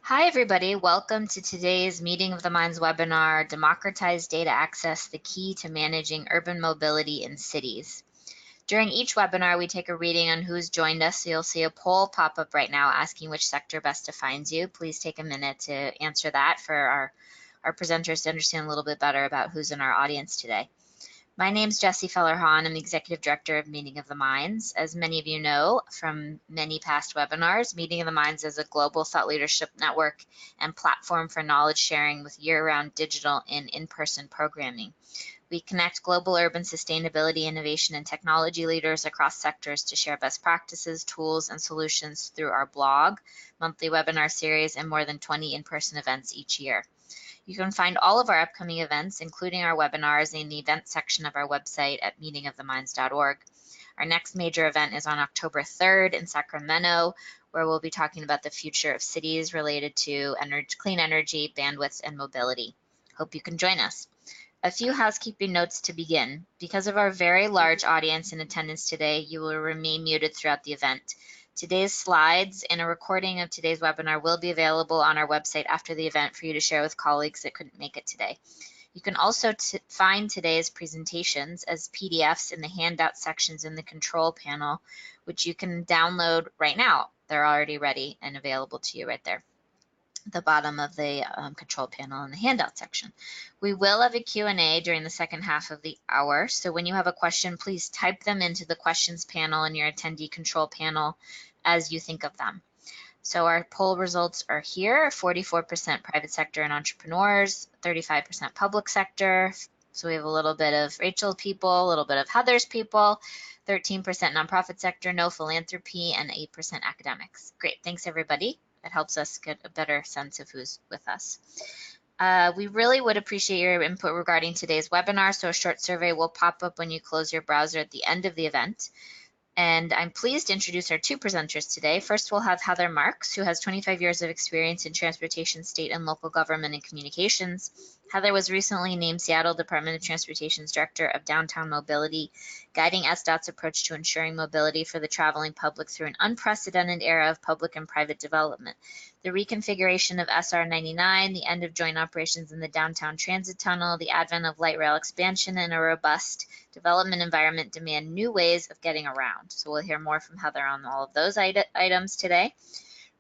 Hi, everybody. Welcome to today's Meeting of the Minds webinar, Democratized Data Access, the Key to Managing Urban Mobility in Cities. During each webinar, we take a reading on who's joined us, so you'll see a poll pop up right now asking which sector best defines you. Please take a minute to answer that for our presenters to understand a little bit better about who's in our audience today. My name's Jessie Feller-Hahn. I'm the Executive Director of Meeting of the Minds. As many of you know from many past webinars, Meeting of the Minds is a global thought leadership network and platform for knowledge sharing with year-round digital and in-person programming. We connect global urban sustainability, innovation, and technology leaders across sectors to share best practices, tools, and solutions through our blog, monthly webinar series, and more than 20 in-person events each year. You can find all of our upcoming events, including our webinars, in the events section of our website at meetingoftheminds.org. Our next major event is on October 3rd in Sacramento, where we'll be talking about the future of cities related to clean energy, bandwidth, and mobility. Hope you can join us. A few housekeeping notes to begin. Because of our very large audience in attendance today, you will remain muted throughout the event. Today's slides and a recording of today's webinar will be available on our website after the event for you to share with colleagues that couldn't make it today. You can also find today's presentations as PDFs in the handout sections in the control panel, which you can download right now. They're already ready and available to you right there at the bottom of the control panel in the handout section. We will have a Q&A during the second half of the hour, so when you have a question, please type them into the questions panel in your attendee control panel as you think of them. So our poll results are here: 44% private sector and entrepreneurs, 35% public sector. So we have a little bit of Rachel people, a little bit of Heather's people, 13% nonprofit sector, no philanthropy, and 8% academics. Great, thanks everybody. It helps us get a better sense of who's with us. We really would appreciate your input regarding today's webinar, so a short survey will pop up when you close your browser at the end of the event. And I'm pleased to introduce our two presenters today. First, we'll have Heather Marks, who has 25 years of experience in transportation, state and local government and communications. Heather was recently named Seattle Department of Transportation's Director of Downtown Mobility, guiding SDOT's approach to ensuring mobility for the traveling public through an unprecedented era of public and private development. The reconfiguration of SR 99, the end of joint operations in the downtown transit tunnel, the advent of light rail expansion, and a robust development environment demand new ways of getting around. So we'll hear more from Heather on all of those items today.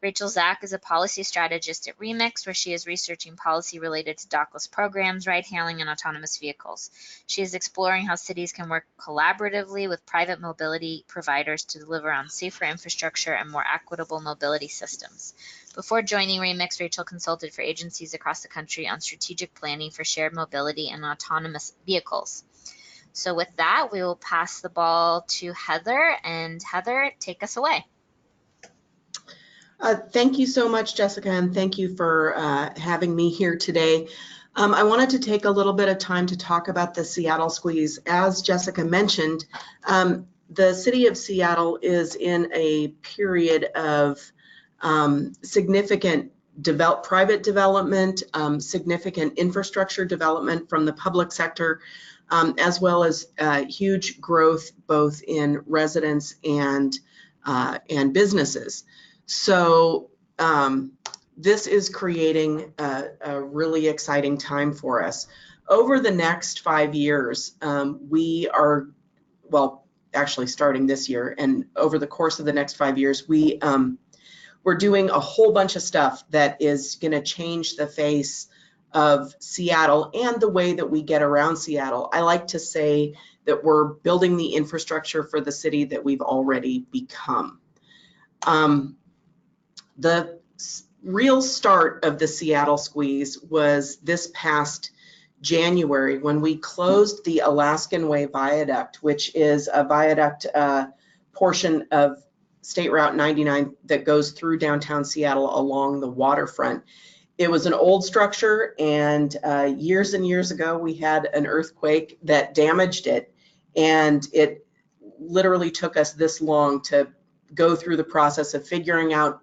Rachel Zach is a policy strategist at Remix, where she is researching policy related to dockless programs, ride-hailing, and autonomous vehicles. She is exploring how cities can work collaboratively with private mobility providers to deliver on safer infrastructure and more equitable mobility systems. Before joining Remix, Rachel consulted for agencies across the country on strategic planning for shared mobility and autonomous vehicles. So with that, we will pass the ball to Heather, and Heather, take us away. Thank you so much, Jessica, and thank you for having me here today. I wanted to take a little bit of time to talk about the Seattle Squeeze. As Jessica mentioned, the city of Seattle is in a period of significant private development, significant infrastructure development from the public sector, as well as huge growth both in residents and businesses. So this is creating a really exciting time for us. Over the next 5 years, we are, well, actually starting this year, and over the course of the next 5 years, we're doing a whole bunch of stuff that is going to change the face of Seattle and the way that we get around Seattle. I like to say that we're building the infrastructure for the city that we've already become. The real start of the Seattle Squeeze was this past January when we closed the Alaskan Way Viaduct, which is a viaduct portion of State Route 99 that goes through downtown Seattle along the waterfront. It was an old structure, and years ago we had an earthquake that damaged it, and it literally took us this long to go through the process of figuring out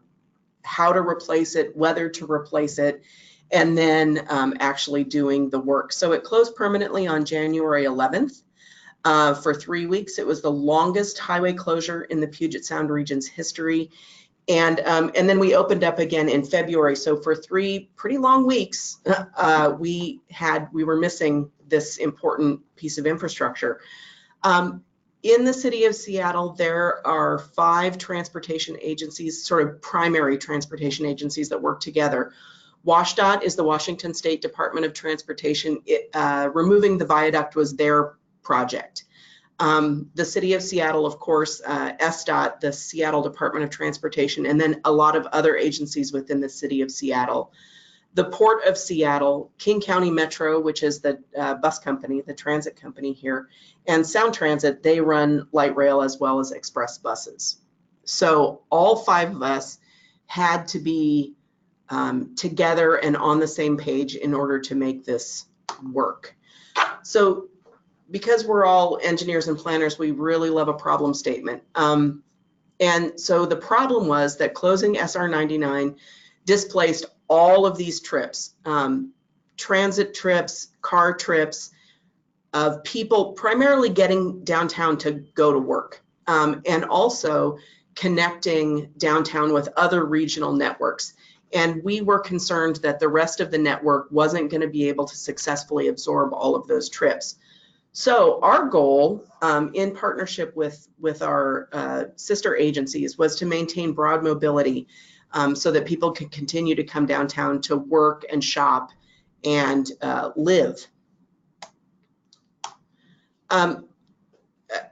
how to replace it, whether to replace it, and then actually doing the work. So it closed permanently on January 11th. For 3 weeks, it was the longest highway closure in the Puget Sound region's history. And then we opened up again in February. So for 3 pretty long weeks, we were missing this important piece of infrastructure. In the city of Seattle, there are 5 transportation agencies, sort of primary transportation agencies that work together. WashDOT is the Washington State Department of Transportation. Removing the viaduct was their project. The city of Seattle, of course, SDOT, the Seattle Department of Transportation, and then a lot of other agencies within the city of Seattle. The Port of Seattle, King County Metro, which is the bus company, the transit company here, and Sound Transit, they run light rail as well as express buses. So all 5 of us had to be together and on the same page in order to make this work. So because we're all engineers and planners, we really love a problem statement. And so the problem was that closing SR 99 displaced all of these trips, transit trips, car trips, of people primarily getting downtown to go to work, and also connecting downtown with other regional networks. And we were concerned that the rest of the network wasn't going to be able to successfully absorb all of those trips. So our goal, in partnership with our sister agencies, was to maintain broad mobility so that people could continue to come downtown to work and shop and live.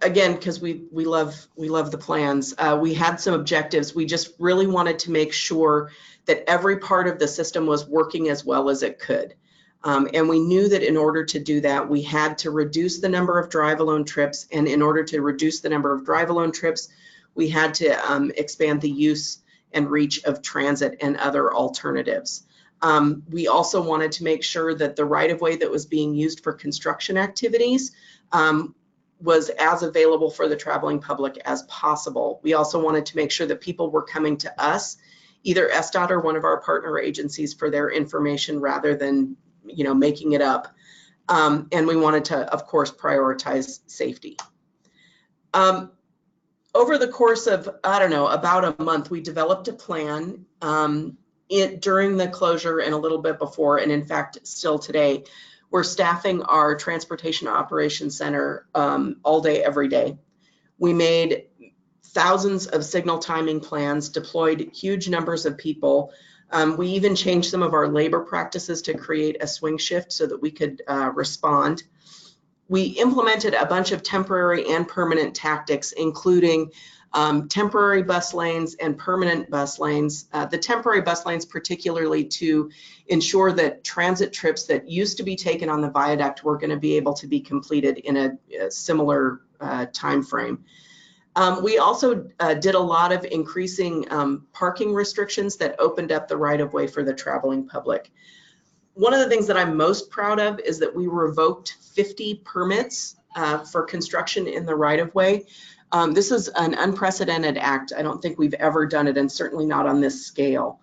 Again, because we love the plans, we had some objectives. We just really wanted to make sure that every part of the system was working as well as it could. And we knew that in order to do that, we had to reduce the number of drive-alone trips. And in order to reduce the number of drive-alone trips, we had to expand the use and reach of transit and other alternatives. We also wanted to make sure that the right-of-way that was being used for construction activities was as available for the traveling public as possible. We also wanted to make sure that people were coming to us, either SDOT or one of our partner agencies, for their information rather than making it up. And we wanted to, of course, prioritize safety. Over the course of, I don't know, about a month, we developed a plan during the closure and a little bit before, and in fact, still today. We're staffing our Transportation Operations Center all day, every day. We made thousands of signal timing plans, deployed huge numbers of people. We even changed some of our labor practices to create a swing shift so that we could respond. We implemented a bunch of temporary and permanent tactics, including temporary bus lanes and permanent bus lanes. The temporary bus lanes particularly to ensure that transit trips that used to be taken on the viaduct were going to be able to be completed in a similar time frame. We also did a lot of increasing parking restrictions that opened up the right-of-way for the traveling public. One of the things that I'm most proud of is that we revoked 50 permits for construction in the right-of-way. This is an unprecedented act. I don't think we've ever done it, and certainly not on this scale.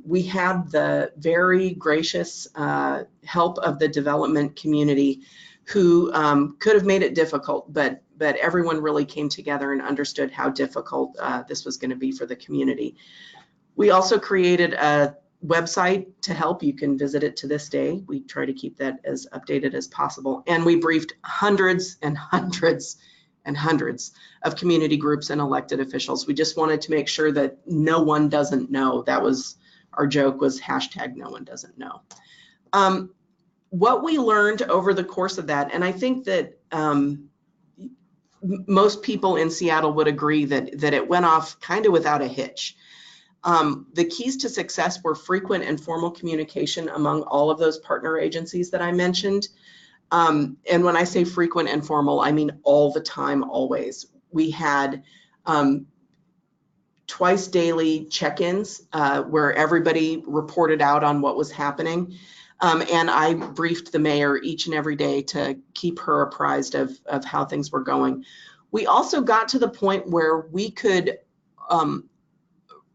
We had the very gracious help of the development community who could have made it difficult, but everyone really came together and understood how difficult this was going to be for the community. We also created a website to help. You can visit it to this day. We try to keep that as updated as possible. And we briefed hundreds and hundreds and hundreds of community groups and elected officials. We just wanted to make sure that no one doesn't know. That was our joke, was #NoOneDoesn'tKnow. What we learned over the course of that, and I think that most people in Seattle would agree that it went off kind of without a hitch. The keys to success were frequent and formal communication among all of those partner agencies that I mentioned. And when I say frequent and formal, I mean all the time, always. We had twice daily check-ins where everybody reported out on what was happening. And I briefed the mayor each and every day to keep her apprised of how things were going. We also got to the point where we could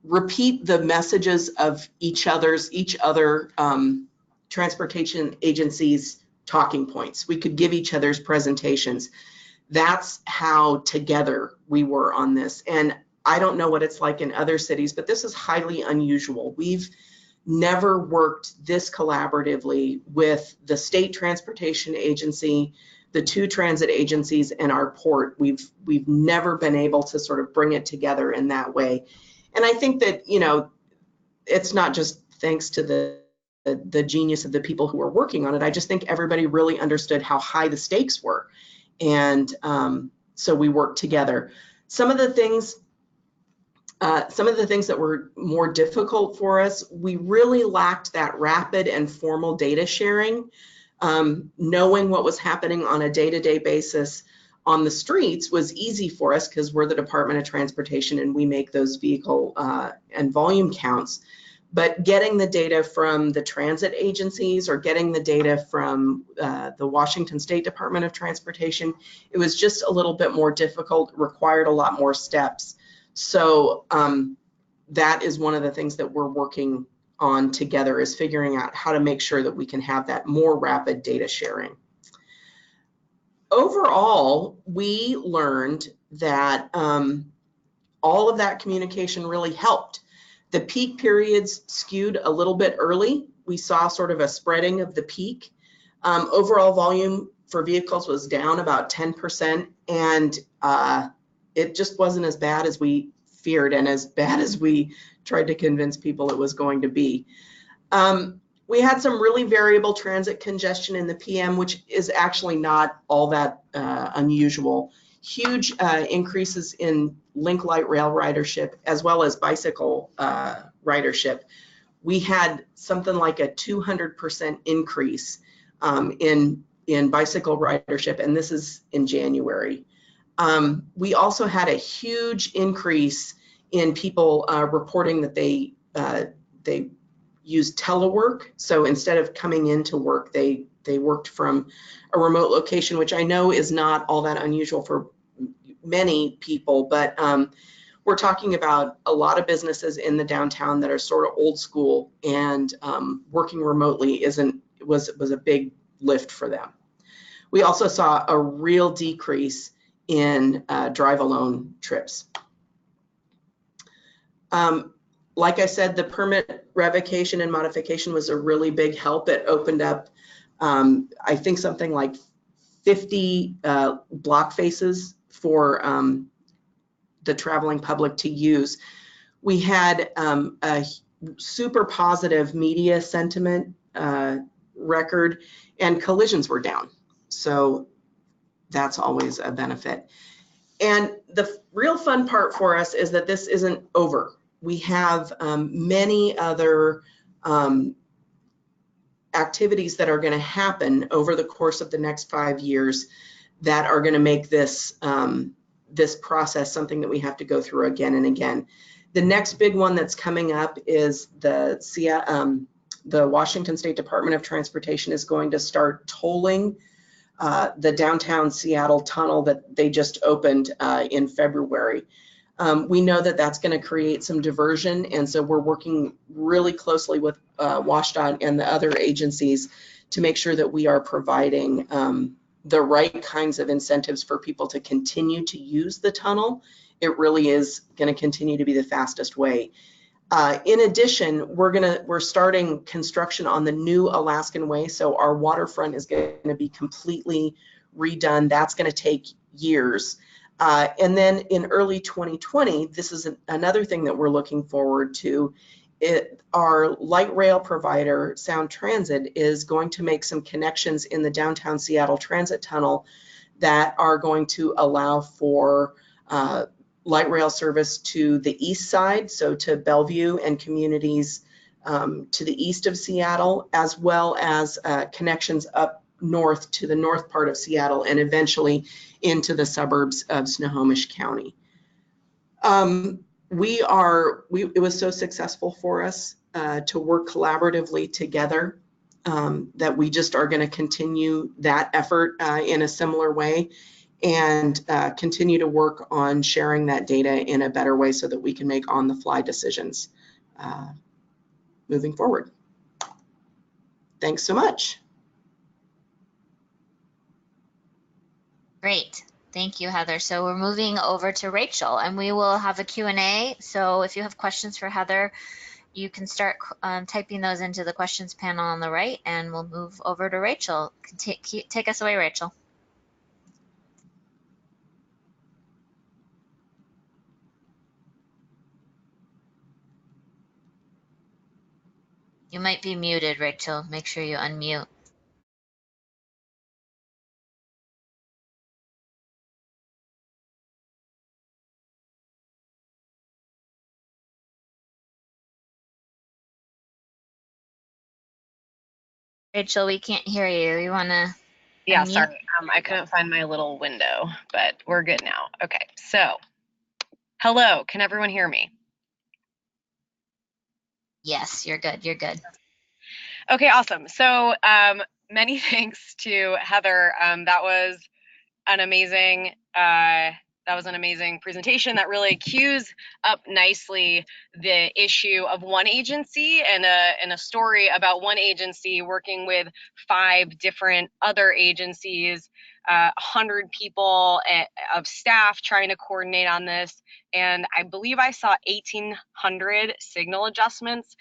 repeat the messages of each other transportation agencies' talking points. We could give each other's presentations. That's how together we were on this. And I don't know what it's like in other cities, but this is highly unusual. We've never worked this collaboratively with the state transportation agency, the two transit agencies, and our port. We've never been able to sort of bring it together in that way. And I think that, you know, it's not just thanks to the genius of the people who are working on it. I just think everybody really understood how high the stakes were. And so we worked together. Some of the things that were more difficult for us, we really lacked that rapid and formal data sharing. Knowing what was happening on a day-to-day basis on the streets was easy for us because we're the Department of Transportation and we make those vehicle and volume counts. But getting the data from the transit agencies or getting the data from the Washington State Department of Transportation, it was just a little bit more difficult, required a lot more steps. So that is one of the things that we're working on together, is figuring out how to make sure that we can have that more rapid data sharing. Overall, we learned that all of that communication really helped. The peak periods skewed a little bit early. We saw sort of a spreading of the peak. Overall volume for vehicles was down about 10%, and it just wasn't as bad as we feared and as bad as we tried to convince people it was going to be. We had some really variable transit congestion in the PM, which is actually not all that unusual. Huge increases in Link Light Rail ridership as well as bicycle ridership. We had something like a 200% increase in bicycle ridership, and this is in January. We also had a huge increase in people reporting that they used telework. So instead of coming into work, they worked from a remote location, which I know is not all that unusual for many people, but we're talking about a lot of businesses in the downtown that are sort of old school, and working remotely was a big lift for them. We also saw a real decrease in drive alone trips. Like I said, the permit revocation and modification was a really big help. It opened up, I think, something like 50 block faces for the traveling public to use. We had a super positive media sentiment record, and collisions were down. So that's always a benefit. And the real fun part for us is that this isn't over. We have many other activities that are going to happen over the course of the next 5 years that are going to make this this process something that we have to go through again and again. The next big one that's coming up is the Washington State Department of Transportation is going to start tolling the downtown Seattle tunnel that they just opened in February. We know that that's going to create some diversion, and so we're working really closely with WashDOT and the other agencies to make sure that we are providing the right kinds of incentives for people to continue to use the tunnel. It really is going to continue to be the fastest way. In addition, we're starting construction on the new Alaskan Way, so our waterfront is going to be completely redone. That's going to take years. And then in early 2020, this is another thing that we're looking forward to. Our light rail provider, Sound Transit, is going to make some connections in the downtown Seattle Transit Tunnel that are going to allow for light rail service to the east side, so to Bellevue and communities to the east of Seattle, as well as connections up north to the north part of Seattle and eventually into the suburbs of Snohomish County. It was so successful for us to work collaboratively together that we just are going to continue that effort in a similar way and continue to work on sharing that data in a better way so that we can make on-the-fly decisions moving forward. Thanks so much. Great. Thank you, Heather. So we're moving over to Rachel, and we will have a Q&A. So if you have questions for Heather, you can start typing those into the questions panel on the right, and we'll move over to Rachel. Take us away, Rachel. You might be muted, Rachel. Make sure you unmute. Rachel, we can't hear you. You want to Yeah, unmute? sorry. I couldn't find my little window, but we're good now. Okay, so hello, can everyone hear me? Yes, you're good. You're good. Okay, awesome. So many thanks to Heather. That was an amazing presentation that really cues up nicely the issue of one agency and a story about one agency working with 5 different other agencies, 100 people of staff trying to coordinate on this. And I believe I saw 1,800 signal adjustments.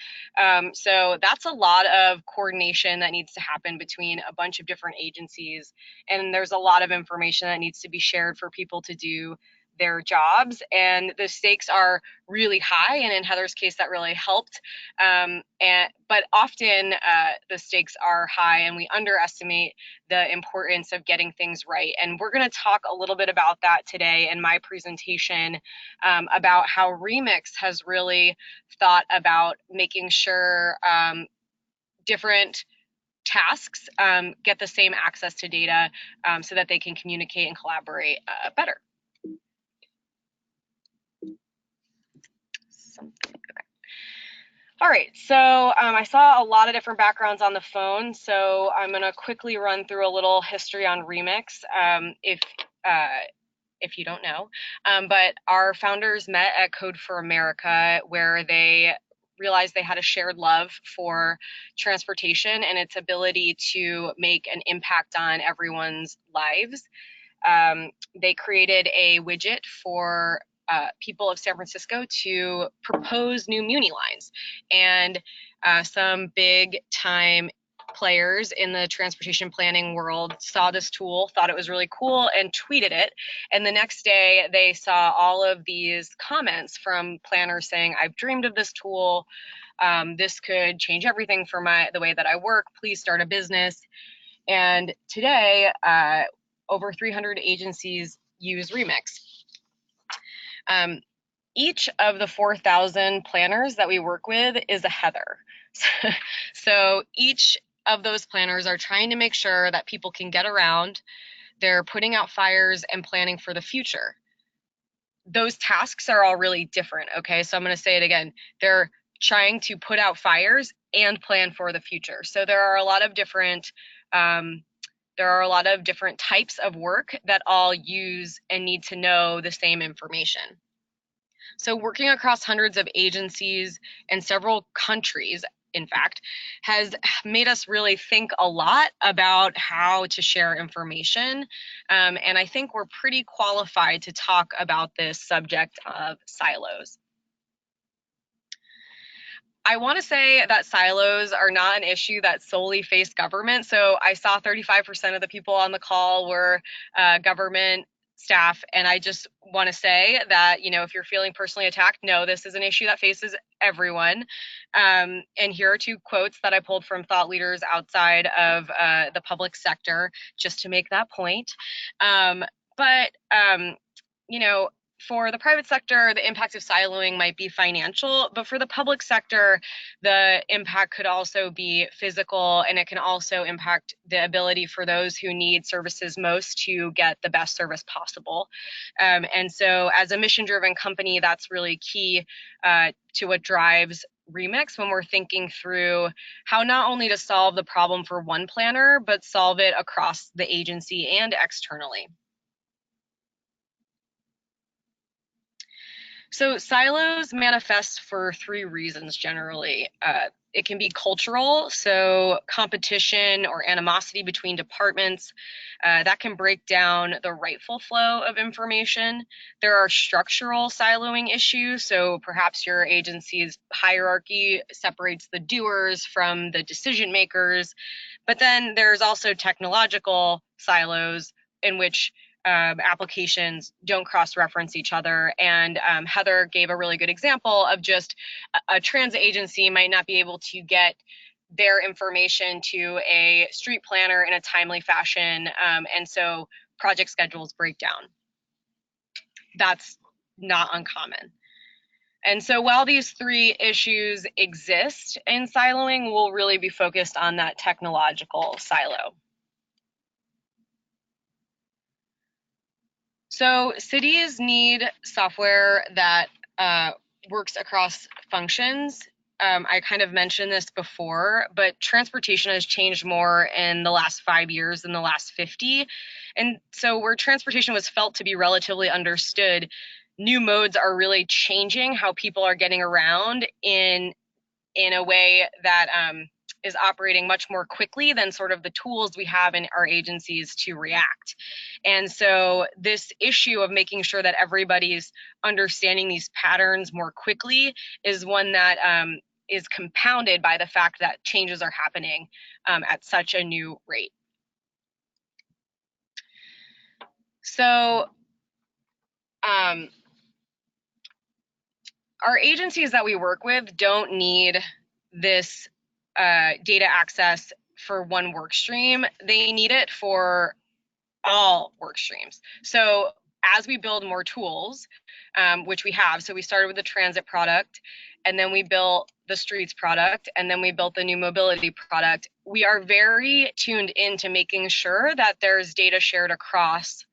So that's a lot of coordination that needs to happen between a bunch of different agencies. And there's a lot of information that needs to be shared for people to do their jobs, and the stakes are really high, and in Heather's case that really helped, but often the stakes are high and we underestimate the importance of getting things right. And we're going to talk a little bit about that today in my presentation, about how Remix has really thought about making sure different tasks get the same access to data, so that they can communicate and collaborate better. Okay. All right, so I saw a lot of different backgrounds on the phone, so I'm going to quickly run through a little history on Remix, if you don't know. But our founders met at Code for America, where they realized they had a shared love for transportation and its ability to make an impact on everyone's lives. They created a widget for people of San Francisco to propose new Muni lines. And some big time players in the transportation planning world saw this tool, thought it was really cool, and tweeted it. And the next day they saw all of these comments from planners saying, I've dreamed of this tool. This could change everything for the way that I work. Please start a business. And today, over 300 agencies use Remix. Each of the 4,000 planners that we work with is a Heather. So each of those planners are trying to make sure that people can get around. They're putting out fires and planning for the future. Those tasks are all really different, okay? So I'm going to say it again. They're trying to put out fires and plan for the future. So there are a lot of different types of work that all use and need to know the same information. So working across hundreds of agencies and several countries, in fact, has made us really think a lot about how to share information. And I think we're pretty qualified to talk about this subject of silos. I want to say that silos are not an issue that solely face government. So I saw 35% of the people on the call were government staff. And I just want to say that, you know, if you're feeling personally attacked, no, this is an issue that faces everyone. And here are 2 quotes that I pulled from thought leaders outside of the public sector, just to make that point. You know, for the private sector, the impact of siloing might be financial, but for the public sector, the impact could also be physical, and it can also impact the ability for those who need services most to get the best service possible. And so as a mission-driven company, that's really key to what drives Remix when we're thinking through how not only to solve the problem for one planner, but solve it across the agency and externally. So silos manifest for three reasons generally. It can be cultural, so competition or animosity between departments. That can break down the rightful flow of information. There are structural siloing issues, so perhaps your agency's hierarchy separates the doers from the decision makers. But then there's also technological silos in which applications don't cross-reference each other. And Heather gave a really good example of just a transit agency might not be able to get their information to a street planner in a timely fashion. And so project schedules break down. That's not uncommon. And so while these three issues exist in siloing, we'll really be focused on that technological silo. So cities need software that works across functions. I kind of mentioned this before, but transportation has changed more in the last 5 years than the last 50. And so where transportation was felt to be relatively understood, new modes are really changing how people are getting around in a way that is operating much more quickly than sort of the tools we have in our agencies to react. And so this issue of making sure that everybody's understanding these patterns more quickly is one that is compounded by the fact that changes are happening at such a new rate. So our agencies that we work with don't need this data access for one work stream. They need it for all work streams. So as we build more tools, which we have, so we started with the transit product, and then we built the streets product, and then we built the new mobility product. We are very tuned into making sure that there's data shared across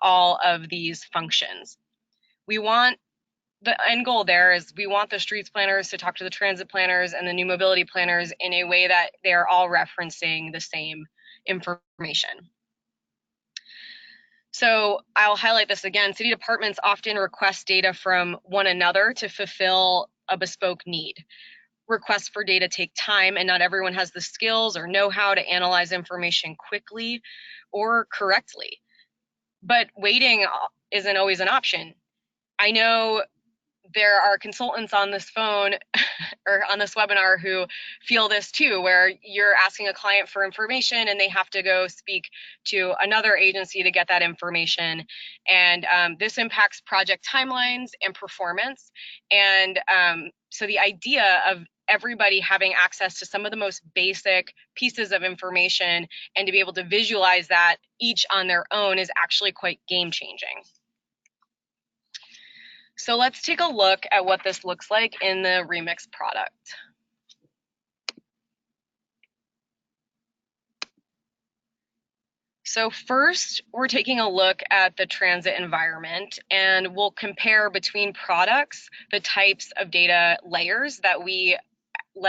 all of these functions. We want the end goal there is we want the streets planners to talk to the transit planners and the new mobility planners in a way that they're all referencing the same information. So I'll highlight this again. City departments often request data from one another to fulfill a bespoke need. Requests for data take time, and not everyone has the skills or know-how to analyze information quickly or correctly. But waiting isn't always an option. I know there are consultants on this phone or on this webinar who feel this too, where you're asking a client for information and they have to go speak to another agency to get that information. And this impacts project timelines and performance. And so the idea of everybody having access to some of the most basic pieces of information and to be able to visualize that each on their own is actually quite game-changing. So let's take a look at what this looks like in the Remix product. So first, we're taking a look at the transit environment, and we'll compare between products the types of data layers that we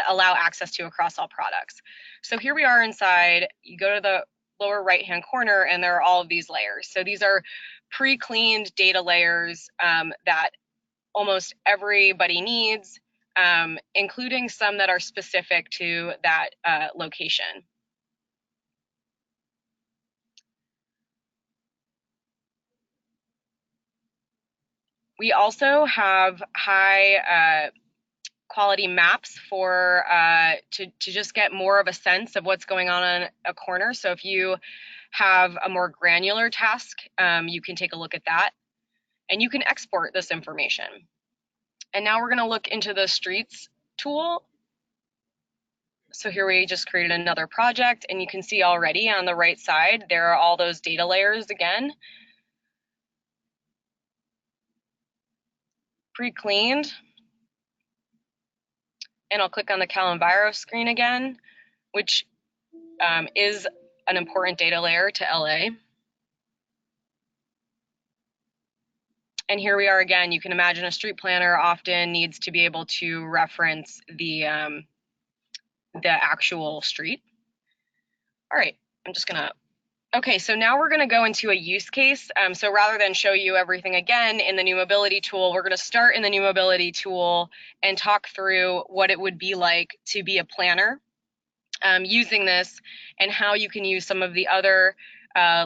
allow access to across all products. So here we are inside. You go to the lower right-hand corner, and there are all of these layers. So these are pre-cleaned data layers that almost everybody needs, including some that are specific to that location. We also have high quality maps for to just get more of a sense of what's going on a corner. So if you have a more granular task, you can take a look at that, and you can export this information. And now we're going to look into the streets tool. So here we just created another project, and you can see already on the right side, there are all those data layers again. Pre-cleaned. And I'll click on the CalEnviro screen again, which is an important data layer to LA. And here we are again. You can imagine a street planner often needs to be able to reference the actual street. All right, I'm just gonna Okay, so now we're going to go into a use case. So rather than show you everything again in the new mobility tool, we're going to start in the new mobility tool and talk through what it would be like to be a planner using this, and how you can use some of the other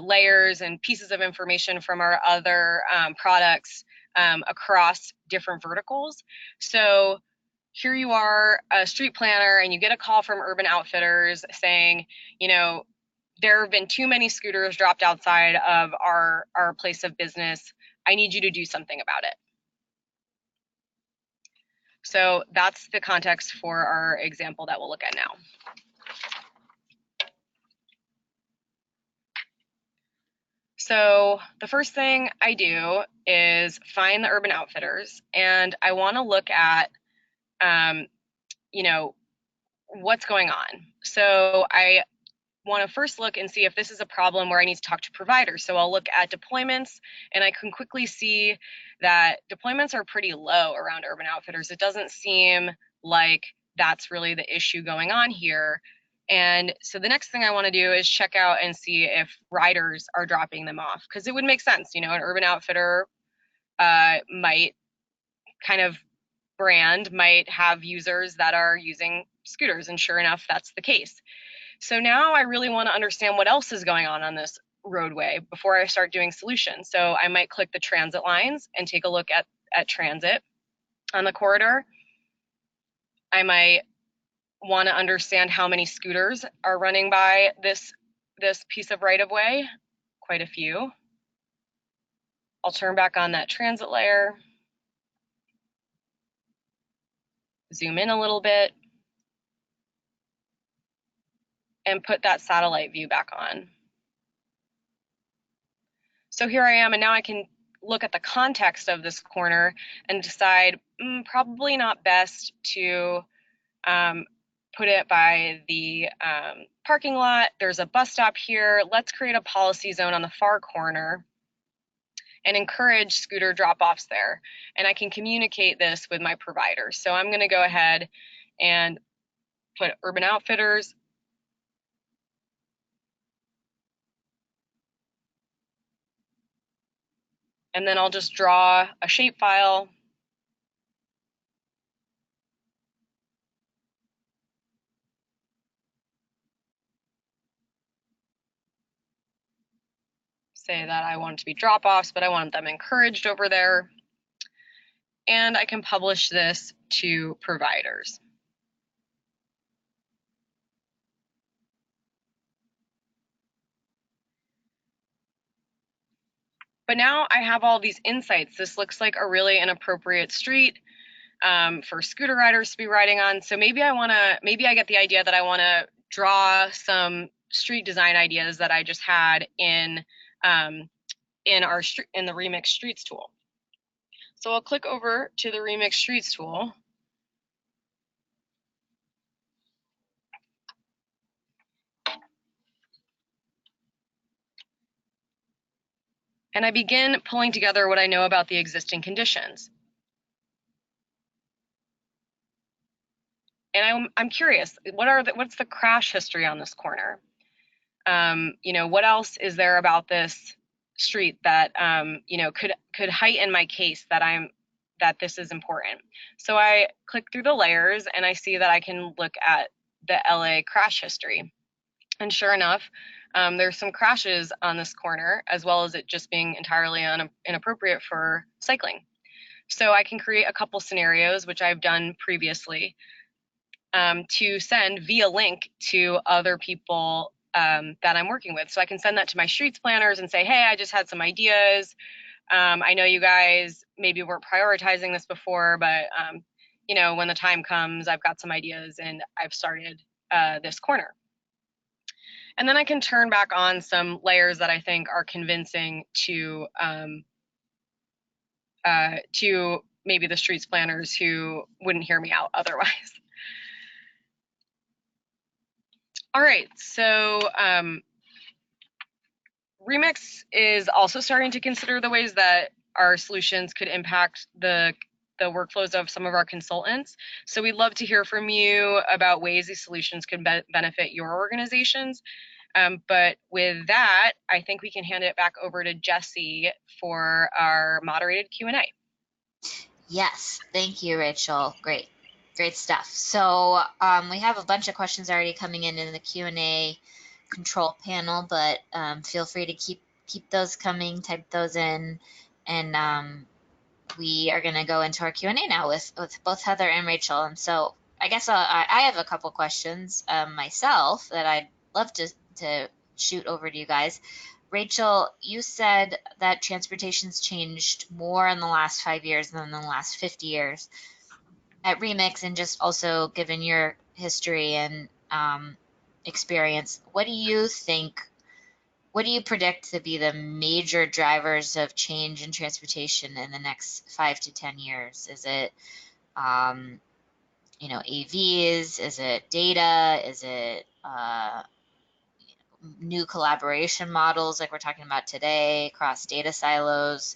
layers and pieces of information from our other products across different verticals. So here you are, a street planner, and you get a call from Urban Outfitters saying, you know, there have been too many scooters dropped outside of our place of business. I need you to do something about it. So that's the context for our example that we'll look at now. So the first thing I do is find the Urban Outfitters, and I want to look at, you know, what's going on. So I want to first look and see if this is a problem where I need to talk to providers. So I'll look at deployments, and I can quickly see that deployments are pretty low around Urban Outfitters. It doesn't seem like that's really the issue going on here. And so the next thing I want to do is check out and see if riders are dropping them off, because it would make sense. You know, an Urban Outfitter might kind of brand might have users that are using scooters, and sure enough, that's the case. So now I really want to understand what else is going on this roadway before I start doing solutions. So I might click the transit lines and take a look at transit on the corridor. I might want to understand how many scooters are running by this piece of right-of-way. Quite a few. I'll turn back on that transit layer, zoom in a little bit, and put that satellite view back on. So here I am, and now I can look at the context of this corner and decide probably not best to put it by the parking lot. There's a bus stop here. Let's create a policy zone on the far corner and encourage scooter drop-offs there. And I can communicate this with my providers. So I'm going to go ahead and put Urban Outfitters. And then I'll just draw a shapefile. Say that I want it to be drop-offs, but I want them encouraged over there. And I can publish this to providers. But now I have all these insights. This looks like a really inappropriate street for scooter riders to be riding on. So maybe I get the idea that I want to draw some street design ideas that I just had in the Remix Streets tool. So I'll click over to the Remix Streets tool. And I begin pulling together what I know about the existing conditions. And I'm curious, what's the crash history on this corner? You know, what else is there about this street that you know, could heighten my case that this is important? So I click through the layers, and I see that I can look at the LA crash history. And sure enough, there's some crashes on this corner, as well as it just being entirely inappropriate for cycling. So I can create a couple scenarios, which I've done previously, to send via link to other people that I'm working with. So I can send that to my streets planners and say, hey, I just had some ideas. I know you guys maybe weren't prioritizing this before, but you know, when the time comes, I've got some ideas and I've started this corner. And then I can turn back on some layers that I think are convincing to maybe the streets planners who wouldn't hear me out otherwise. All right, so Remix is also starting to consider the ways that our solutions could impact the workflows of some of our consultants. So we'd love to hear from you about ways these solutions could benefit your organizations. But with that, I think we can hand it back over to Jesse for our moderated Q&A. Yes, thank you, Rachel. Great stuff. So we have a bunch of questions already coming in the Q&A control panel, but feel free to keep those coming, type those in, and we are going to go into our Q&A now with both Heather and Rachel. And so I guess I have a couple questions myself that I'd love to shoot over to you guys. Rachel, you said that transportation's changed more in the last 5 years than in the last 50 years. At Remix, and just also given your history and experience, what do you predict to be the major drivers of change in transportation in the next 5 to 10 years? Is it, AVs? Is it data? Is it new collaboration models like we're talking about today, across data silos?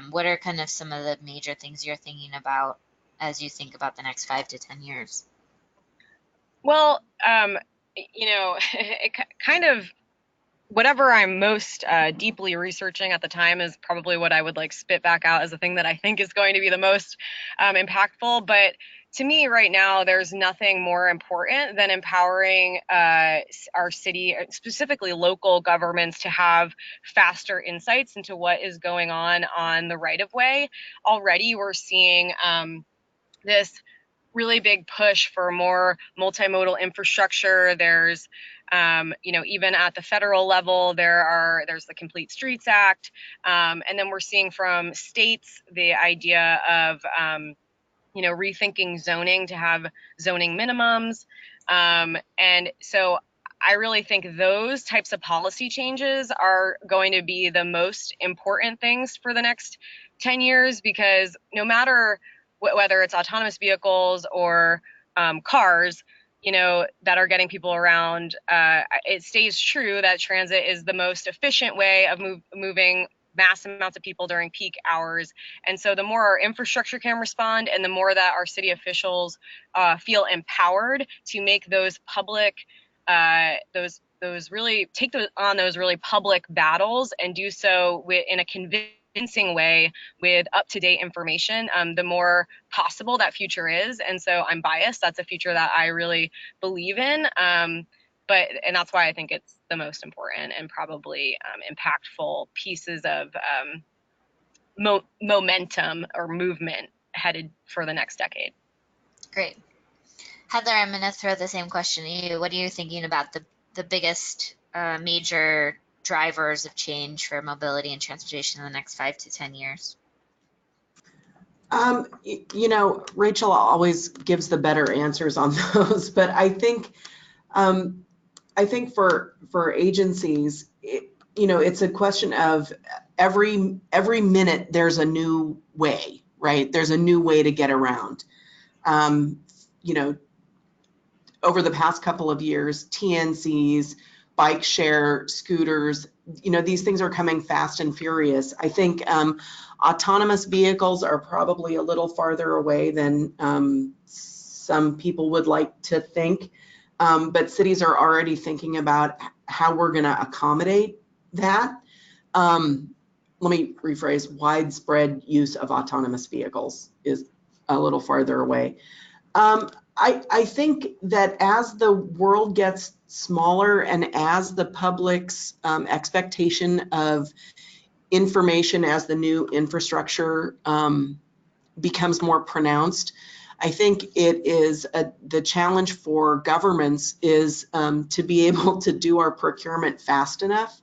What are kind of some of the major things you're thinking about as you think about the next 5 to 10 years? Well, it kind of, whatever I'm most deeply researching at the time is probably what I would like spit back out as the thing that I think is going to be the most impactful. But to me right now, there's nothing more important than empowering our city, specifically local governments, to have faster insights into what is going on the right of way. Already we're seeing this really big push for more multimodal infrastructure. There's even at the federal level, there's the Complete Streets Act, and then we're seeing from states the idea of rethinking zoning to have zoning minimums, and so I really think those types of policy changes are going to be the most important things for the next 10 years, because no matter whether it's autonomous vehicles or cars, that are getting people around, it stays true that transit is the most efficient way of moving mass amounts of people during peak hours. And so the more our infrastructure can respond, and the more that our city officials feel empowered to make those public, those really take those really public battles, and do so in a convincing way with up-to-date information, the more possible that future is. And so I'm biased. That's a future that I really believe in. And that's why I think it's the most important and probably impactful pieces of momentum or movement headed for the next decade. Great. Heather, I'm going to throw the same question to you. What are you thinking about the biggest major drivers of change for mobility and transportation in the next 5 to 10 years? Rachel always gives the better answers on those, but I think for agencies, it's a question of every minute there's a new way, right? There's a new way to get around. Over the past couple of years, TNCs, bike share, scooters, these things are coming fast and furious. I think autonomous vehicles are probably a little farther away than some people would like to think, but cities are already thinking about how we're going to accommodate that. Let me rephrase, widespread use of autonomous vehicles is a little farther away. I think that as the world gets smaller, and as the public's expectation of information as the new infrastructure becomes more pronounced, I think it is the challenge for governments is to be able to do our procurement fast enough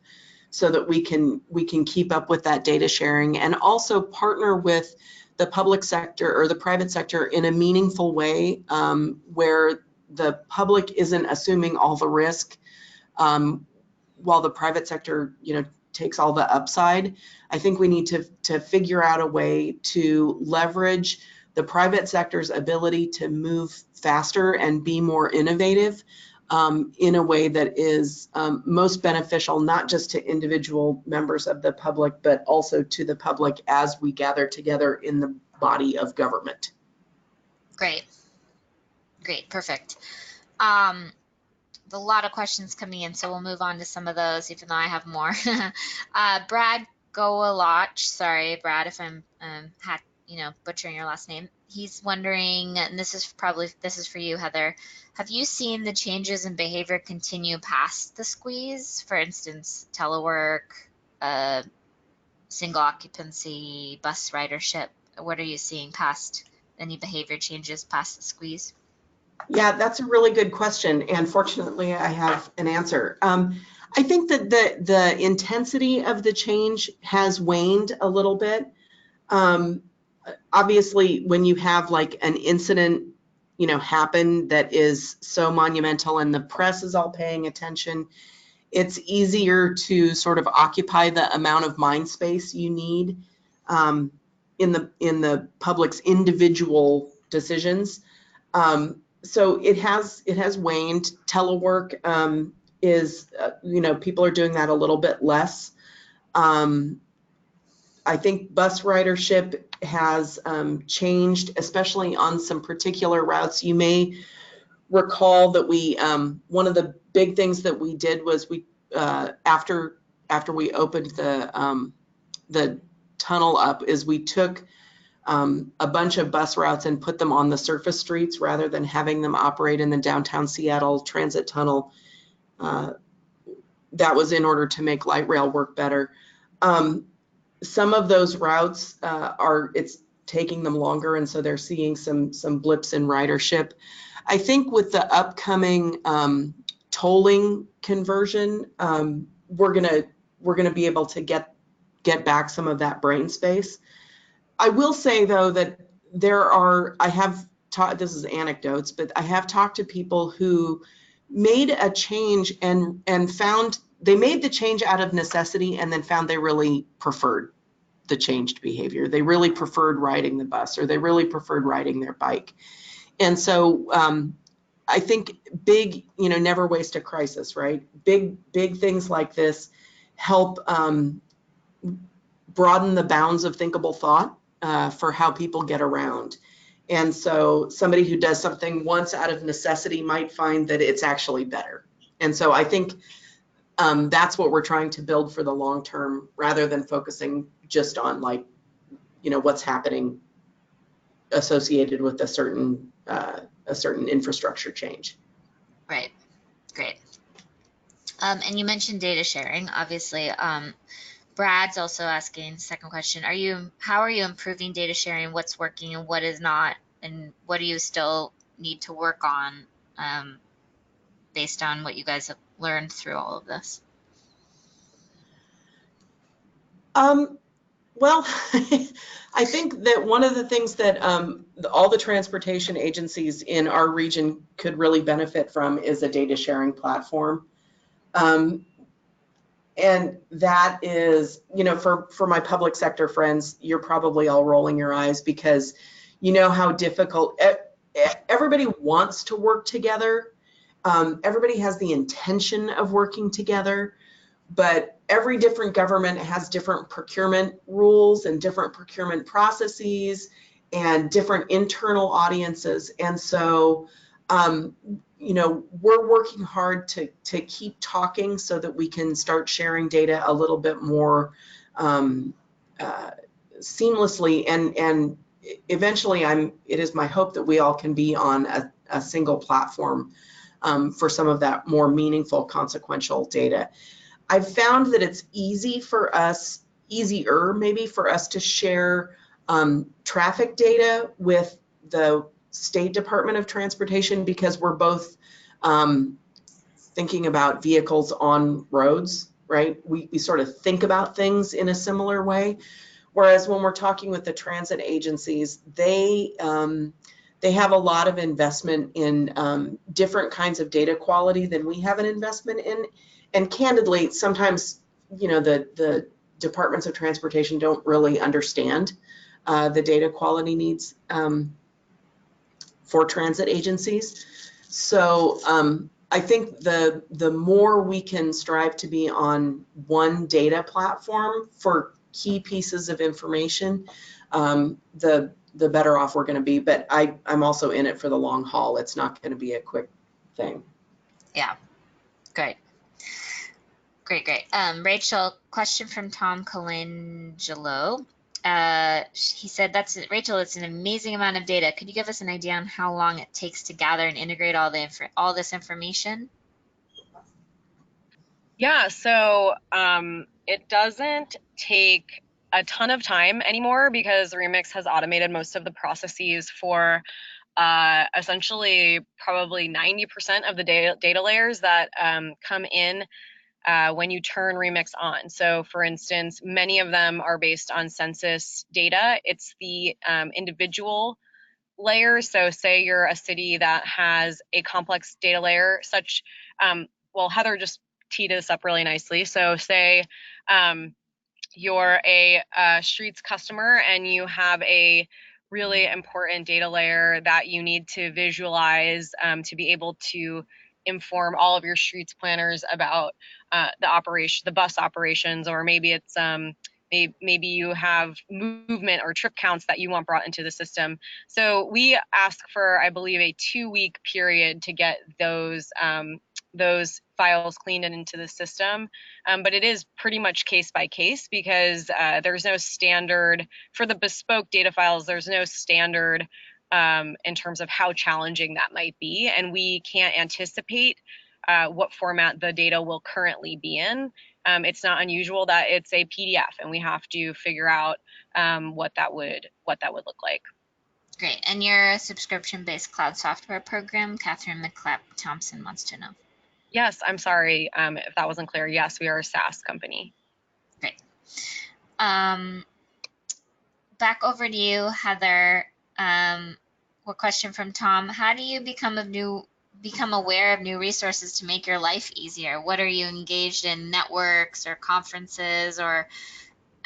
so that we can keep up with that data sharing, and also partner with the public sector or the private sector in a meaningful way, where the public isn't assuming all the risk, while the private sector, takes all the upside. I think we need to figure out a way to leverage the private sector's ability to move faster and be more innovative in a way that is most beneficial, not just to individual members of the public, but also to the public as we gather together in the body of government. Great, perfect. a lot of questions coming in, so we'll move on to some of those, even though I have more. Brad Goalach, sorry, Brad, if I'm butchering your last name. He's wondering, and this is for you, Heather. Have you seen the changes in behavior continue past the squeeze? For instance, telework, single occupancy, bus ridership. What are you seeing past any behavior changes past the squeeze? Yeah, that's a really good question, and fortunately I have an answer. I think that the intensity of the change has waned a little bit. Obviously, when you have like an incident, happen that is so monumental and the press is all paying attention, it's easier to sort of occupy the amount of mind space you need in the public's individual decisions. So it has waned. Telework is, people are doing that a little bit less. I think bus ridership has changed, especially on some particular routes. You may recall that we, one of the big things that we did was we, after we opened the tunnel up, is we took a bunch of bus routes and put them on the surface streets rather than having them operate in the downtown Seattle transit tunnel. That was in order to make light rail work better. Some of those routes it's taking them longer, and so they're seeing some blips in ridership. I think with the upcoming tolling conversion, we're gonna be able to get back some of that brain space. I will say though that I have taught, this is anecdotes, but I have talked to people who made a change and found they made the change out of necessity and then found they really preferred the changed behavior. They really preferred riding the bus, or they really preferred riding their bike. And so I think big, never waste a crisis, right? Big things like this help broaden the bounds of thinkable thought for how people get around. And so somebody who does something once out of necessity might find that it's actually better. And so I think that's what we're trying to build for the long term, rather than focusing just on what's happening associated with a certain infrastructure change. Right. Great. And you mentioned data sharing, obviously. Brad's also asking, second question, how are you improving data sharing? What's working and what is not? And what do you still need to work on based on what you guys have learned through all of this? Well, I think that one of the things that all the transportation agencies in our region could really benefit from is a data sharing platform. And that is, for my public sector friends, you're probably all rolling your eyes, because you know how difficult, everybody wants to work together. Everybody has the intention of working together, but every different government has different procurement rules and different procurement processes and different internal audiences. And so, we're working hard to keep talking so that we can start sharing data a little bit more seamlessly. And eventually, it is my hope that we all can be on a single platform for some of that more meaningful, consequential data. I've found that it's easier maybe for us to share traffic data with the State Department of Transportation, because we're both thinking about vehicles on roads, right? We sort of think about things in a similar way. Whereas when we're talking with the transit agencies, they have a lot of investment in different kinds of data quality than we have an investment in. And candidly, sometimes, the departments of transportation don't really understand the data quality needs for transit agencies. So I think the more we can strive to be on one data platform for key pieces of information, the better off we're going to be. But I'm also in it for the long haul. It's not going to be a quick thing. Yeah. Great. Great. Rachel, question from Tom Colangelo. He said, Rachel, it's an amazing amount of data. Could you give us an idea on how long it takes to gather and integrate all this information? Yeah, so it doesn't take a ton of time anymore because Remix has automated most of the processes for essentially probably 90% of the data layers that come in when you turn Remix on. So for instance, many of them are based on census data. It's the individual layers. So say you're a city that has a complex data layer such, well, Heather just teed this up really nicely. So say you're a streets customer and you have a really important data layer that you need to visualize to be able to inform all of your streets planners about the bus operations, or maybe it's maybe you have movement or trip counts that you want brought into the system. So we ask for, I believe, a 2-week period to get those files cleaned into the system. But it is pretty much case by case because there's no standard for the bespoke data files. There's no standard in terms of how challenging that might be. And we can't anticipate what format the data will currently be in. It's not unusual that it's a PDF and we have to figure out what that would look like. Great. And you're a subscription-based cloud software program? Catherine McClap Thompson wants to know. Yes, I'm sorry if that wasn't clear. Yes, we are a SaaS company. Great. Back over to you, Heather. A question from Tom. How do you become aware of new resources to make your life easier? What are you engaged in, networks or conferences, or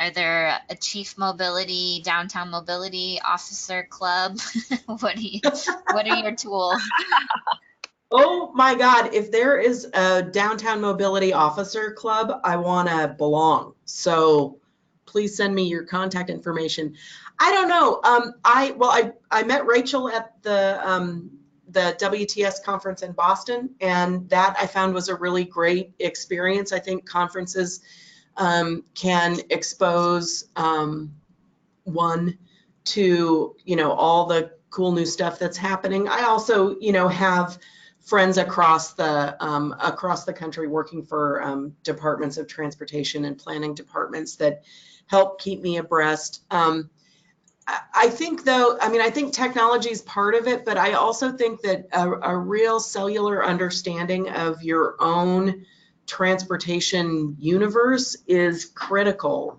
are there a chief mobility, downtown mobility officer club? What are your tools? Oh my God, if there is a downtown mobility officer club, I want to belong. So please send me your contact information. I don't know. I met Rachel at the WTS conference in Boston, and that I found was a really great experience. I think conferences can expose one to, all the cool new stuff that's happening. I also, have friends across the country working for departments of transportation and planning departments that help keep me abreast. I think though, I think technology is part of it, but I also think that a real cellular understanding of your own transportation universe is critical.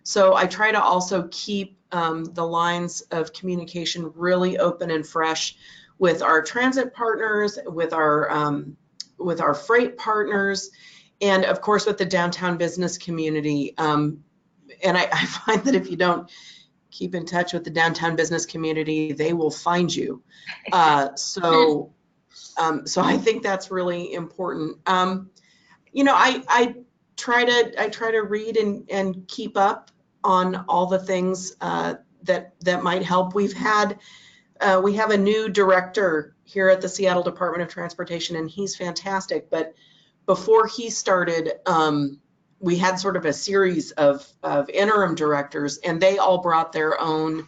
So I try to also keep the lines of communication really open and fresh with our transit partners, with our freight partners, and of course with the downtown business community. And I find that if you don't keep in touch with the downtown business community, they will find you. So I think that's really important. I try to read and keep up on all the things that might help. We have a new director here at the Seattle Department of Transportation, and he's fantastic. But before he started, we had sort of a series of interim directors, and they all brought their own,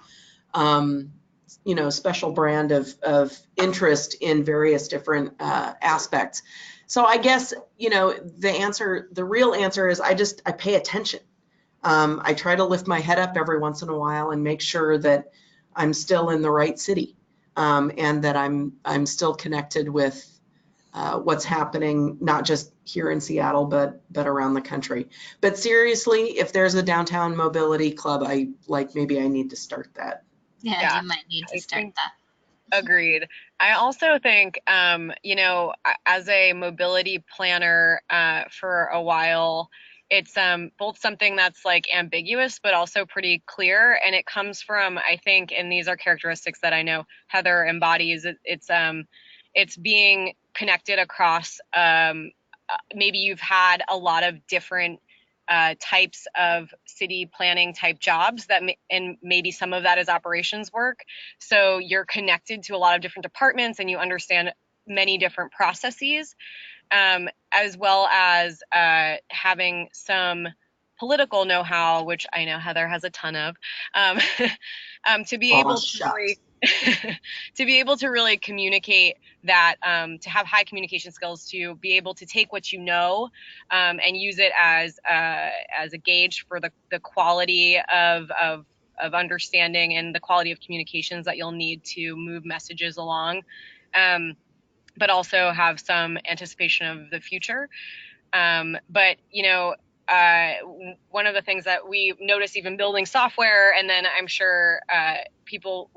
special brand of interest in various different aspects. So I guess, the real answer is I pay attention. I try to lift my head up every once in a while and make sure that I'm still in the right city, and that I'm still connected with what's happening, not just here in Seattle, but around the country. But seriously, if there's a downtown mobility club, maybe I need to start that. Yeah, you might need to start that. Agreed. I also think, as a mobility planner for a while, it's both something that's like ambiguous, but also pretty clear. And it comes from, I think, and these are characteristics that I know Heather embodies. It's being connected across, maybe you've had a lot of different types of city planning type jobs and maybe some of that is operations work. So you're connected to a lot of different departments and you understand many different processes. as well as having some political know-how, which I know Heather has a ton of, to be able to really to be able to really communicate that, to have high communication skills, to be able to take what you know and use it as a gauge for the quality of understanding and the quality of communications that you'll need to move messages along, but also have some anticipation of the future. But one of the things that we notice even building software, and then I'm sure people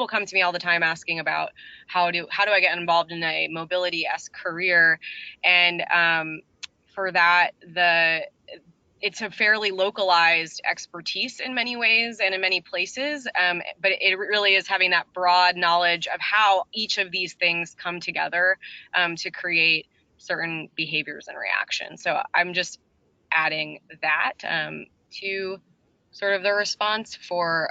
come to me all the time asking about how do I get involved in a mobility-esque career, and for that, it's a fairly localized expertise in many ways and in many places, but it really is having that broad knowledge of how each of these things come together to create certain behaviors and reactions. So I'm just adding that to sort of the response for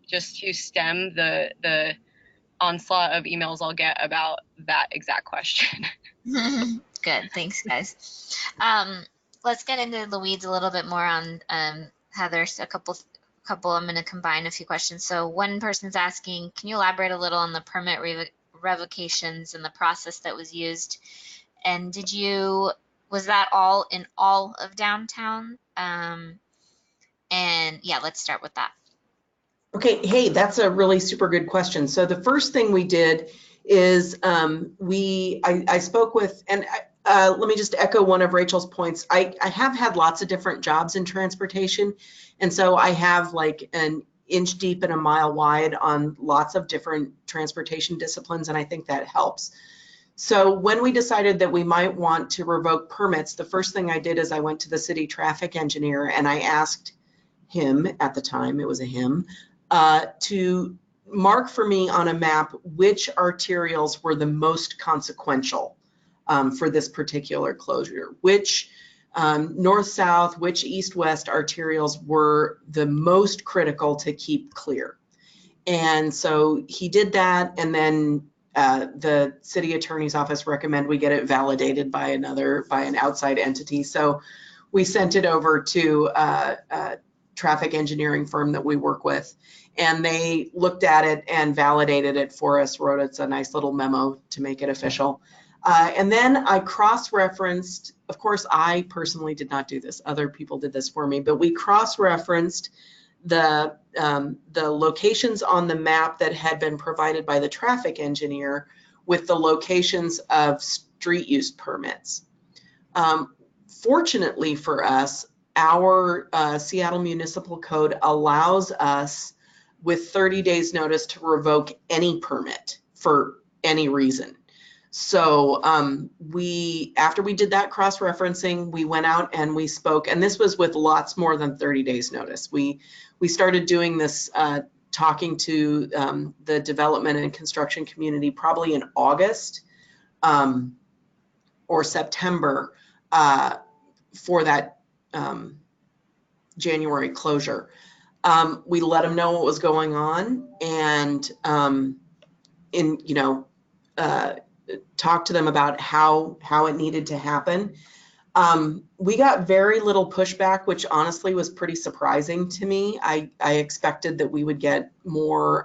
just to stem the onslaught of emails I'll get about that exact question. Good, thanks, guys. Let's get into the weeds a little bit more on Heather's. A couple. I'm going to combine a few questions. So one person's asking, can you elaborate a little on the permit revocations and the process that was used? And was that all in all of downtown? And yeah, let's start with that. Okay, hey, that's a really super good question. So the first thing we did is I spoke with, and let me just echo one of Rachel's points. I have had lots of different jobs in transportation, and so I have like an inch deep and a mile wide on lots of different transportation disciplines, and I think that helps. So when we decided that we might want to revoke permits, the first thing I did is I went to the city traffic engineer and I asked him, at the time it was a him, to mark for me on a map which arterials were the most consequential for this particular closure, which north-south, which east-west arterials were the most critical to keep clear. And so he did that, and then the city attorney's office recommended we get it validated by an outside entity. So we sent it over to a traffic engineering firm that we work with, and they looked at it and validated it for us, wrote us a nice little memo to make it official. And then I cross-referenced, of course, I personally did not do this, other people did this for me, but we cross-referenced the locations on the map that had been provided by the traffic engineer with the locations of street use permits. Fortunately for us, our Seattle Municipal Code allows us with 30 days notice to revoke any permit for any reason. So after we did that cross-referencing, we went out and we spoke, and this was with lots more than 30 days notice. We started doing this, talking to the development and construction community probably in August or September for that January closure. We let them know what was going on, and talked to them about how it needed to happen. We got very little pushback, which honestly was pretty surprising to me. I expected that we would get more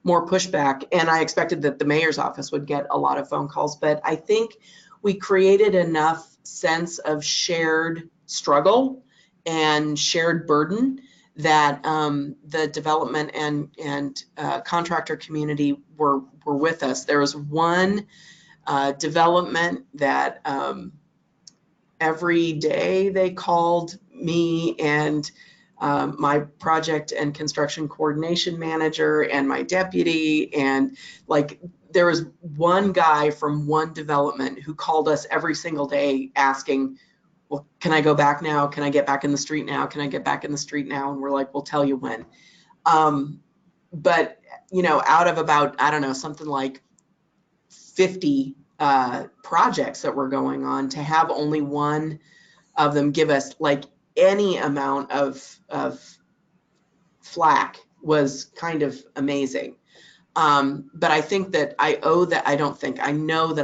pushback, and I expected that the mayor's office would get a lot of phone calls, but I think we created enough sense of shared struggle and shared burden that the development and contractor community were with us. There was one development that every day they called me and my project and construction coordination manager and my deputy, and like there was one guy from one development who called us every single day asking, well, can I go back now? Can I get back in the street now? Can I get back in the street now? And we're like, we'll tell you when. But, out of about, I don't know, something like 50 projects that were going on, to have only one of them give us like any amount of flack was kind of amazing. But I think that I know that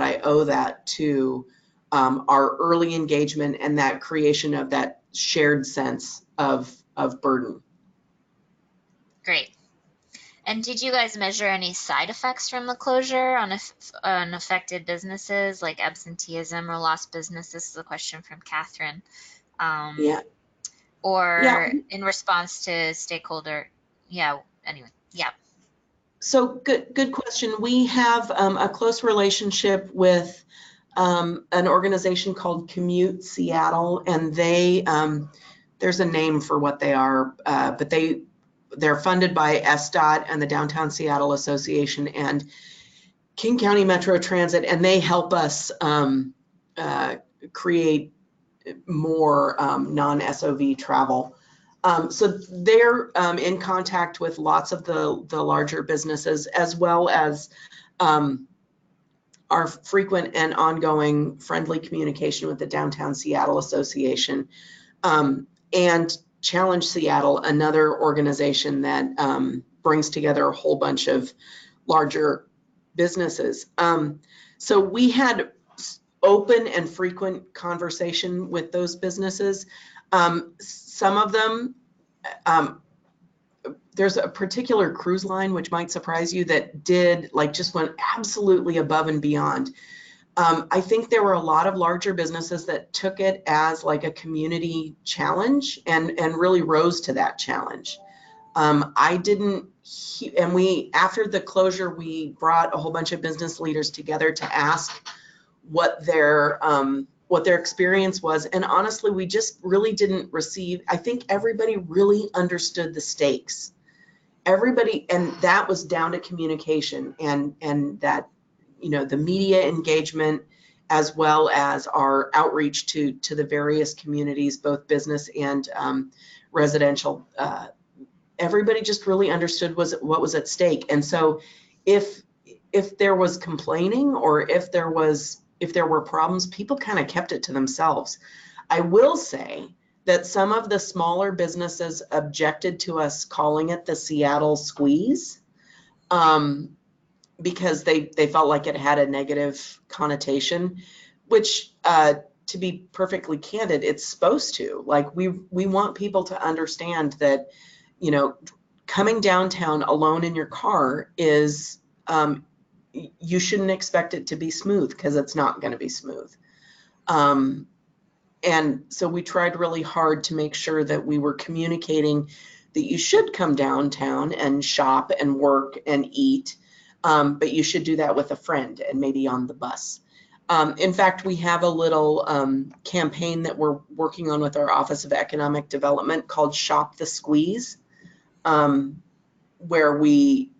I owe that to our early engagement and that creation of that shared sense of burden. Great. And did you guys measure any side effects from the closure on affected businesses, like absenteeism or lost business? This is a question from Katherine. Yeah. Or in response to stakeholder. Yeah. Anyway. Yeah. So good question. We have a close relationship with an organization called Commute Seattle, and they there's a name for what they are, but they're funded by SDOT and the Downtown Seattle Association and King County Metro Transit, and they help us create more non-SOV travel. So they're in contact with lots of the larger businesses, as well as our frequent and ongoing friendly communication with the Downtown Seattle Association, and Challenge Seattle, another organization that brings together a whole bunch of larger businesses. So we had open and frequent conversation with those businesses. Some of them, there's a particular cruise line, which might surprise you, that just went absolutely above and beyond. I think there were a lot of larger businesses that took it as like a community challenge and really rose to that challenge. I didn't, and after the closure, we brought a whole bunch of business leaders together to ask what their experience was. And honestly, we just really didn't receive, I think everybody really understood the stakes. Everybody, and that was down to communication and that, the media engagement, as well as our outreach to the various communities, both business and residential. Everybody just really understood what was at stake. And so if there was complaining, or if there were problems, people kind of kept it to themselves. I will say that some of the smaller businesses objected to us calling it the Seattle squeeze, because they felt like it had a negative connotation, which, to be perfectly candid, it's supposed to. Like, we want people to understand that, coming downtown alone in your car is, you shouldn't expect it to be smooth, because it's not going to be smooth. And so we tried really hard to make sure that we were communicating that you should come downtown and shop and work and eat, but you should do that with a friend and maybe on the bus. In fact, we have a little campaign that we're working on with our Office of Economic Development called Shop the Squeeze, where we,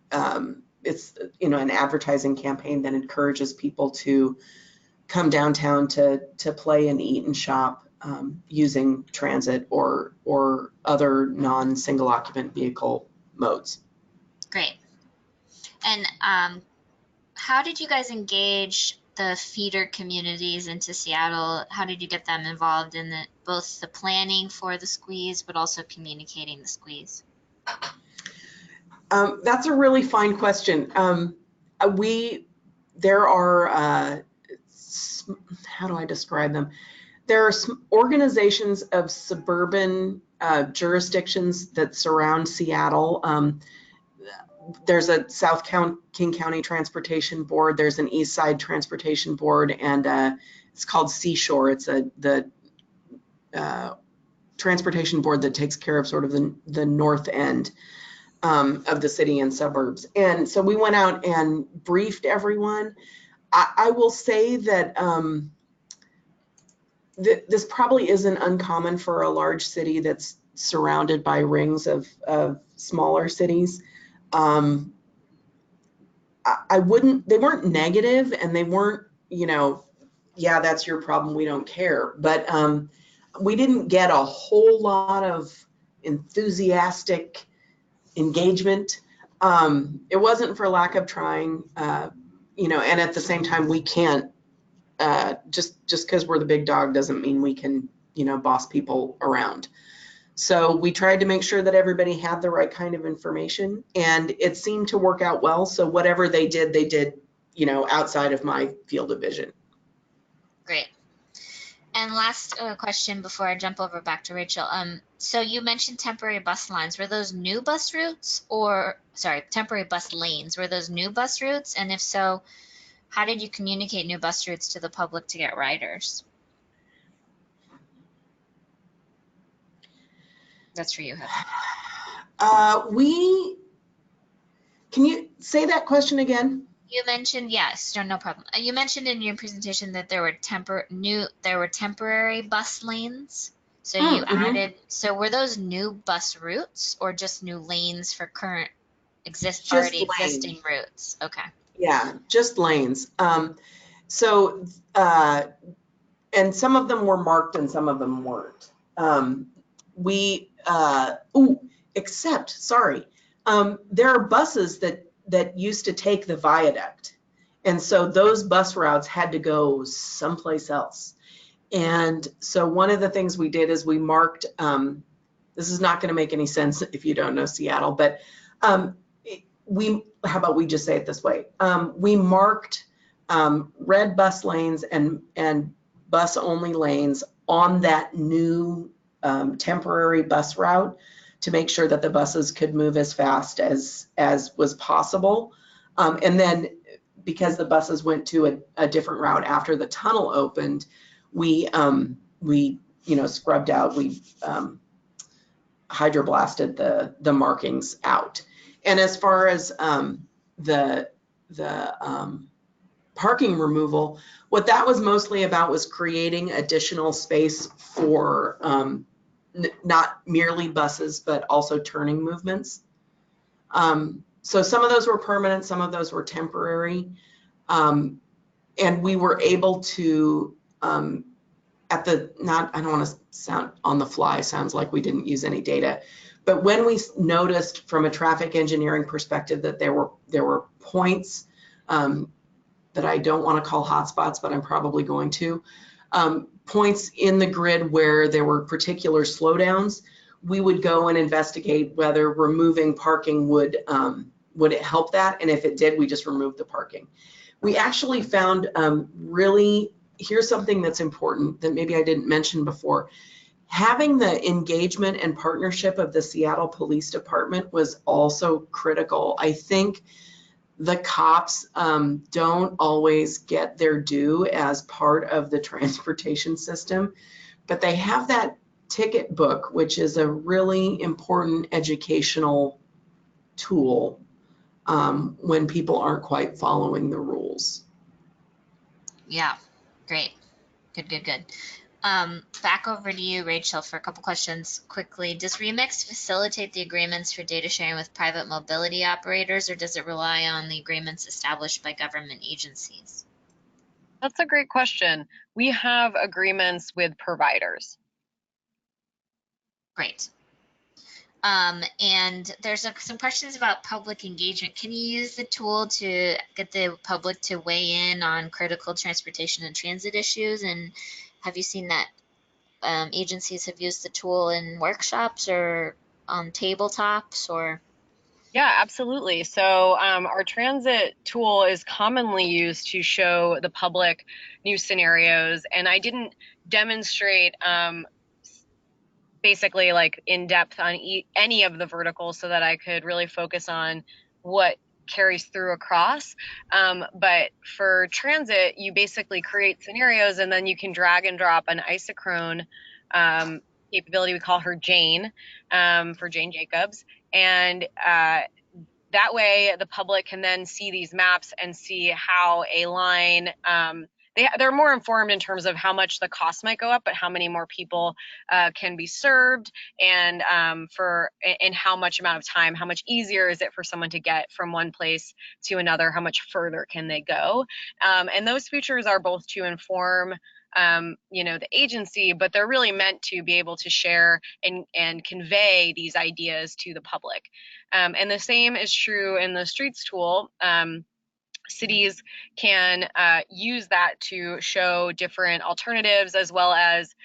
it's an advertising campaign that encourages people to come downtown to play and eat and shop, using transit or other non-single occupant vehicle modes. Great. And how did you guys engage the feeder communities into Seattle? How did you get them involved in both the planning for the squeeze, but also communicating the squeeze? That's a really fine question. There are, how do I describe them? There are some organizations of suburban jurisdictions that surround Seattle. There's a South King County Transportation Board. There's an East Side Transportation Board, and it's called Seashore. It's the transportation board that takes care of sort of the north end of the city and suburbs. And so we went out and briefed everyone. I will say that this probably isn't uncommon for a large city that's surrounded by rings of smaller cities. They weren't negative, and they weren't, yeah, that's your problem, we don't care. But we didn't get a whole lot of enthusiastic engagement. It wasn't for lack of trying, and at the same time, we can't, just because we're the big dog doesn't mean we can, boss people around. So we tried to make sure that everybody had the right kind of information, and it seemed to work out well. So whatever they did, you know, outside of my field of vision. Great. And last question before I jump over back to Rachel. So you mentioned temporary bus lines. Were those new bus routes, or sorry, temporary bus lanes? Were those new bus routes? And if so, how did you communicate new bus routes to the public to get riders? That's for you, Heather. Can you say that question again? You mentioned, yes, no problem. You mentioned in your presentation that there were temporary bus lanes. So you Mm-hmm. added, so were those new bus routes or just new lanes for current Just already lanes. existing routes? Okay. Yeah, just lanes. So, and some of them were marked and some of them weren't. Sorry, there are buses that used to take the viaduct. And so those bus routes had to go someplace else. And so one of the things we did is we marked, this is not going to make any sense if you don't know Seattle, but how about we just say it this way? We marked red bus lanes and bus only lanes on that new temporary bus route to make sure that the buses could move as fast as was possible. And then because the buses went to a different route after the tunnel opened, we scrubbed out, we hydroblasted the markings out. And as far as the parking removal, what that was mostly about was creating additional space for not merely buses, but also turning movements. So some of those were permanent, some of those were temporary. And we were able to, I don't want to sound on the fly, sounds like we didn't use any data. But when we noticed from a traffic engineering perspective that there were points that I don't want to call hotspots, but I'm probably going to, points in the grid where there were particular slowdowns, we would go and investigate whether removing parking would it help that, and if it did, we just removed the parking. We actually found here's something that's important that maybe I didn't mention before. Having the engagement and partnership of the Seattle Police Department was also critical. I think the cops don't always get their due as part of the transportation system, but they have that ticket book, which is a really important educational tool when people aren't quite following the rules. Yeah, great. Good. Back over to you, Rachel, for a couple questions quickly. Does Remix facilitate the agreements for data sharing with private mobility operators, or does it rely on the agreements established by government agencies? That's a great question. We have agreements with providers. Great. And there's some questions about public engagement. Can you use the tool to get the public to weigh in on critical transportation and transit issues? And have you seen that agencies have used the tool in workshops or on tabletops or? Yeah, absolutely. So our transit tool is commonly used to show the public new scenarios, and I didn't demonstrate basically like in depth on any of the verticals so that I could really focus on what carries through across. But for transit, you basically create scenarios and then you can drag and drop an isochrone capability. We call her Jane for Jane Jacobs. And that way the public can then see these maps and see how a line, they're more informed in terms of how much the cost might go up, but how many more people can be served, and in how much amount of time, how much easier is it for someone to get from one place to another, how much further can they go. And those features are both to inform the agency, but they're really meant to be able to share and convey these ideas to the public. And the same is true in the streets tool. cities can use that to show different alternatives, as well as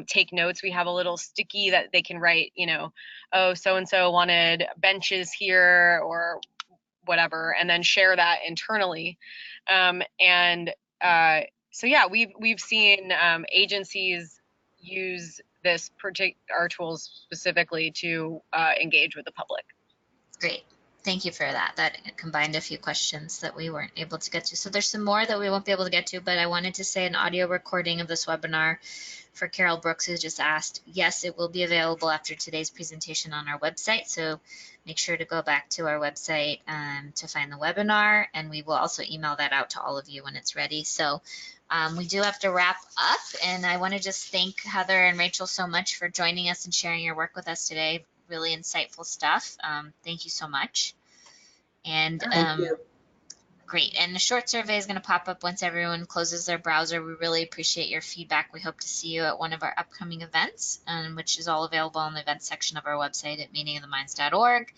take notes. We have a little sticky that they can write, you know, oh, so-and-so wanted benches here or whatever, and then share that internally. So yeah, we've seen agencies use our tools specifically to engage with the public. Great. Thank you for that. That combined a few questions that we weren't able to get to. So there's some more that we won't be able to get to, but I wanted to say an audio recording of this webinar for Carol Brooks, who just asked. Yes, it will be available after today's presentation on our website. So make sure to go back to our website to find the webinar, and we will also email that out to all of you when it's ready. So we do have to wrap up, and I want to just thank Heather and Rachel so much for joining us and sharing your work with us today. Really insightful stuff. Thank you so much. And Thank you. great. And the short survey is going to pop up once everyone closes their browser. We really appreciate your feedback. We hope to see you at one of our upcoming events, which is all available in the events section of our website at meetingoftheminds.org.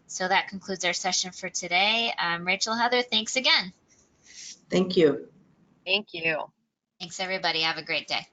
So that concludes our session for today. Rachel, Heather, thanks again. Thank you. Thank you. Thanks, everybody. Have a great day.